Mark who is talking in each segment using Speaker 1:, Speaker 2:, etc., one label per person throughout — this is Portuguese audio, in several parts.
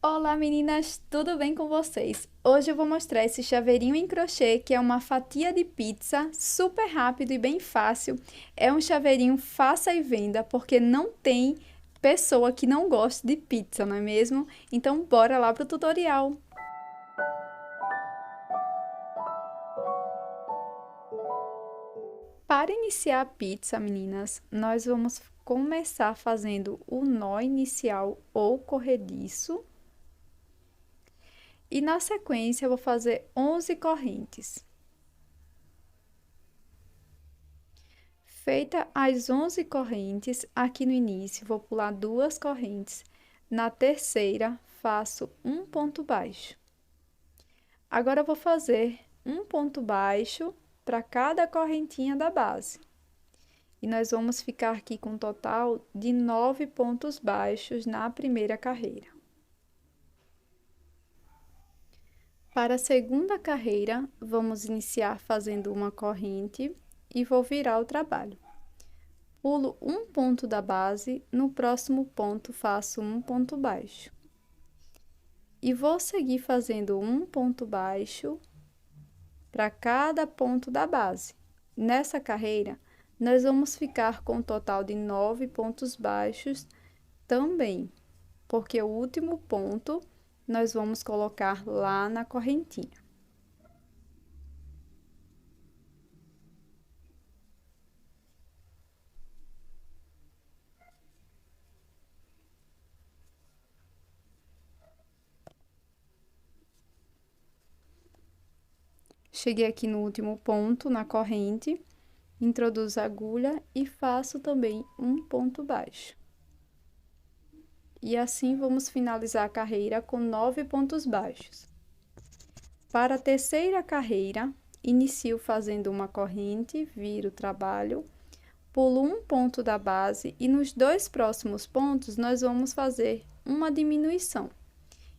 Speaker 1: Olá meninas, tudo bem com vocês? Hoje eu vou mostrar esse chaveirinho em crochê, que é uma fatia de pizza, super rápido e bem fácil. É um chaveirinho faça e venda, porque não tem pessoa que não goste de pizza, não é mesmo? Então bora lá pro tutorial! Para iniciar a pizza, meninas, nós vamos começar fazendo o nó inicial ou corrediço. E na sequência, eu vou fazer 11 correntes. Feita as 11 correntes, aqui no início, vou pular 2 correntes. Na terceira, faço um ponto baixo. Agora, eu vou fazer um ponto baixo para cada correntinha da base. E nós vamos ficar aqui com um total de 9 pontos baixos na primeira carreira. Para a segunda carreira, vamos iniciar fazendo uma corrente e vou virar o trabalho. Pulo um ponto da base, no próximo ponto faço um ponto baixo. E vou seguir fazendo um ponto baixo para cada ponto da base. Nessa carreira, nós vamos ficar com um total de 9 pontos baixos também, porque o último ponto nós vamos colocar lá na correntinha. Cheguei aqui no último ponto, na corrente, introduzo a agulha e faço também um ponto baixo. E assim vamos finalizar a carreira com 9 pontos baixos. Para a terceira carreira, inicio fazendo uma corrente, viro o trabalho, pulo um ponto da base e nos dois próximos pontos nós vamos fazer uma diminuição.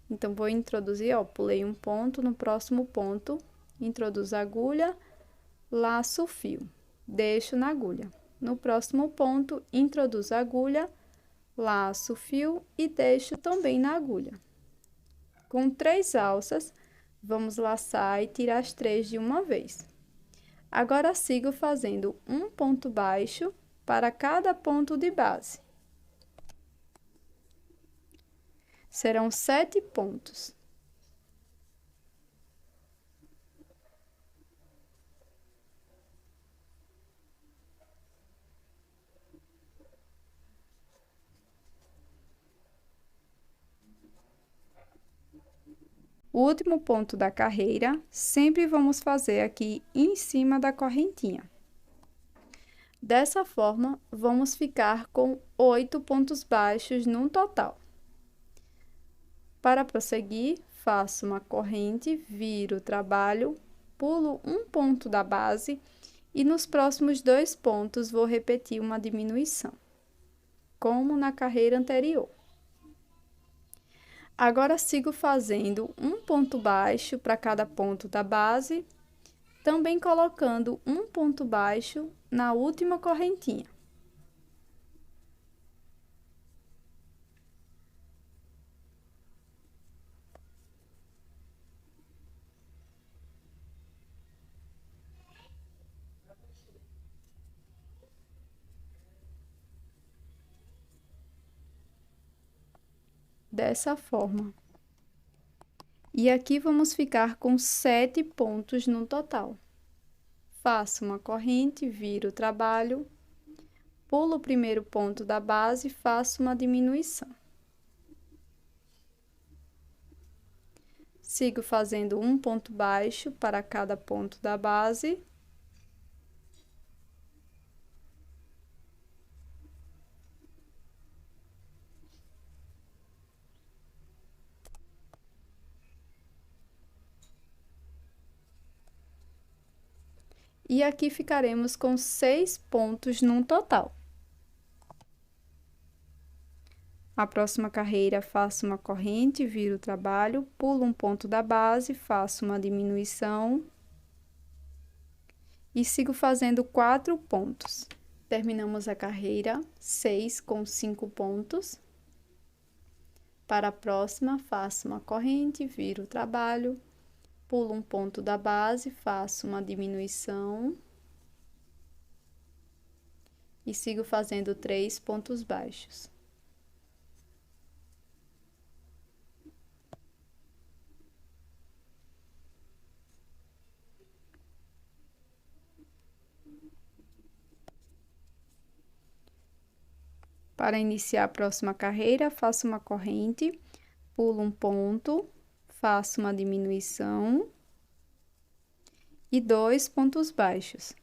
Speaker 1: Então, vou introduzir, ó, pulei um ponto, no próximo ponto, introduzo a agulha, laço o fio, deixo na agulha. No próximo ponto, introduzo a agulha, laço o fio e deixo também na agulha. Com 3 alças, vamos laçar e tirar as 3 de uma vez. Agora, sigo fazendo um ponto baixo para cada ponto de base. Serão 7 pontos. O último ponto da carreira, sempre vamos fazer aqui em cima da correntinha. Dessa forma, vamos ficar com 8 pontos baixos no total. Para prosseguir, faço uma corrente, viro o trabalho, pulo um ponto da base e nos próximos 2 pontos vou repetir uma diminuição, como na carreira anterior. Agora, sigo fazendo um ponto baixo para cada ponto da base, também colocando um ponto baixo na última correntinha. Dessa forma. E aqui vamos ficar com 7 pontos no total. Faço uma corrente, viro o trabalho, pulo o primeiro ponto da base e faço uma diminuição. Sigo fazendo um ponto baixo para cada ponto da base. E aqui ficaremos com 6 pontos no total. A próxima carreira, faço uma corrente, viro o trabalho, pulo um ponto da base, faço uma diminuição e sigo fazendo 4 pontos. Terminamos a carreira 6 com 5 pontos. Para a próxima, faço uma corrente, viro o trabalho, pulo um ponto da base, faço uma diminuição e sigo fazendo 3 pontos baixos. Para iniciar a próxima carreira, faço uma corrente, pulo um ponto, faço uma diminuição e 2 pontos baixos.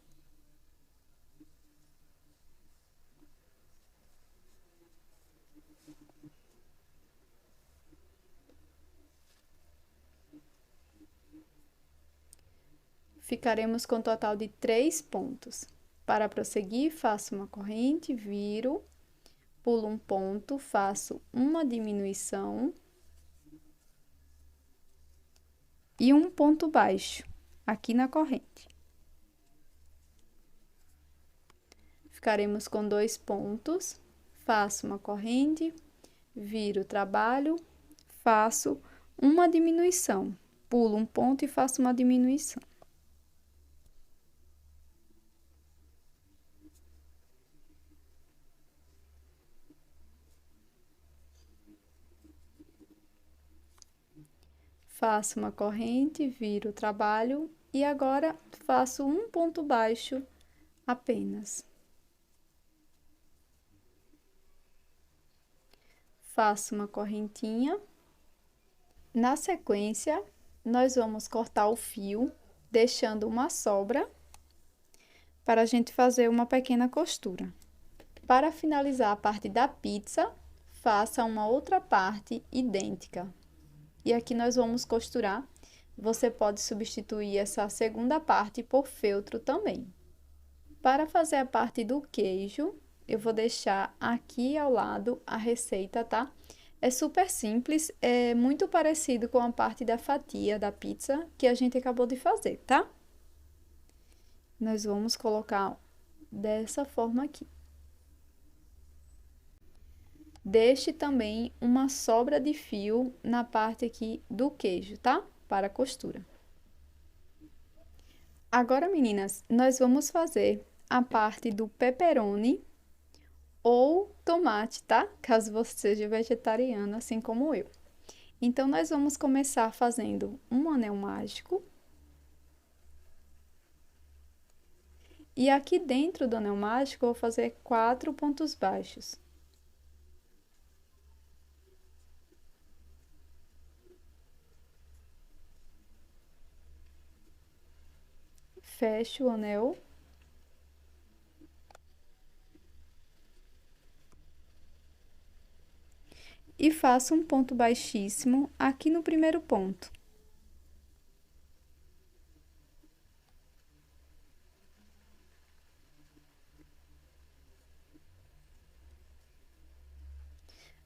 Speaker 1: Ficaremos com um total de 3 pontos. Para prosseguir, faço uma corrente, viro, pulo um ponto, faço uma diminuição e um ponto baixo aqui na corrente. Ficaremos com 2 pontos, faço uma corrente, viro o trabalho, faço uma diminuição, pulo um ponto e faço uma diminuição. Faço uma corrente, viro o trabalho e agora faço um ponto baixo apenas. Faço uma correntinha. Na sequência, nós vamos cortar o fio, deixando uma sobra para a gente fazer uma pequena costura. Para finalizar a parte da pizza, faça uma outra parte idêntica. E aqui nós vamos costurar. Você pode substituir essa segunda parte por feltro também. Para fazer a parte do queijo, eu vou deixar aqui ao lado a receita, tá? É super simples, é muito parecido com a parte da fatia da pizza que a gente acabou de fazer, tá? Nós vamos colocar dessa forma aqui. Deixe também uma sobra de fio na parte aqui do queijo, tá? Para a costura. Agora, meninas, nós vamos fazer a parte do pepperoni ou tomate, tá? Caso você seja vegetariano, assim como eu. Então, nós vamos começar fazendo um anel mágico. E aqui dentro do anel mágico, eu vou fazer 4 pontos baixos. Fecho o anel. E faço um ponto baixíssimo aqui no primeiro ponto.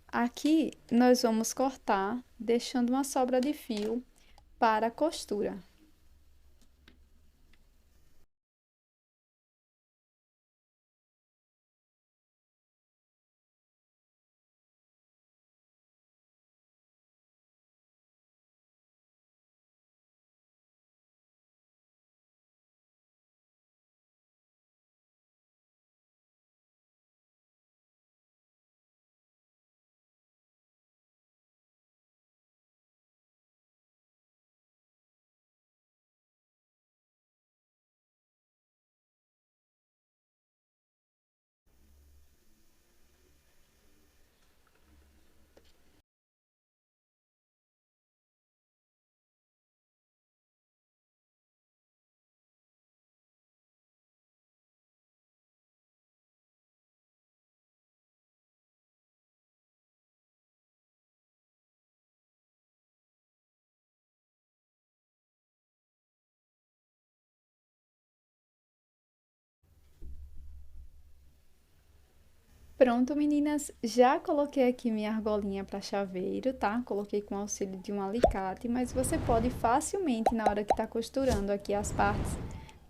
Speaker 1: Aqui, nós vamos cortar, deixando uma sobra de fio para a costura. Pronto, meninas, já coloquei aqui minha argolinha para chaveiro, tá? Coloquei com auxílio de um alicate, mas você pode facilmente, na hora que tá costurando aqui as partes,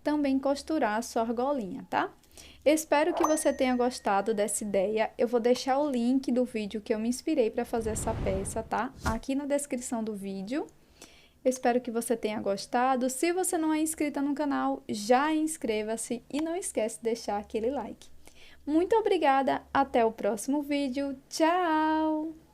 Speaker 1: também costurar a sua argolinha, tá? Espero que você tenha gostado dessa ideia. Eu vou deixar o link do vídeo que eu me inspirei para fazer essa peça, tá? Aqui na descrição do vídeo. Espero que você tenha gostado. Se você não é inscrita no canal, já inscreva-se e não esquece de deixar aquele like. Muito obrigada, até o próximo vídeo. Tchau!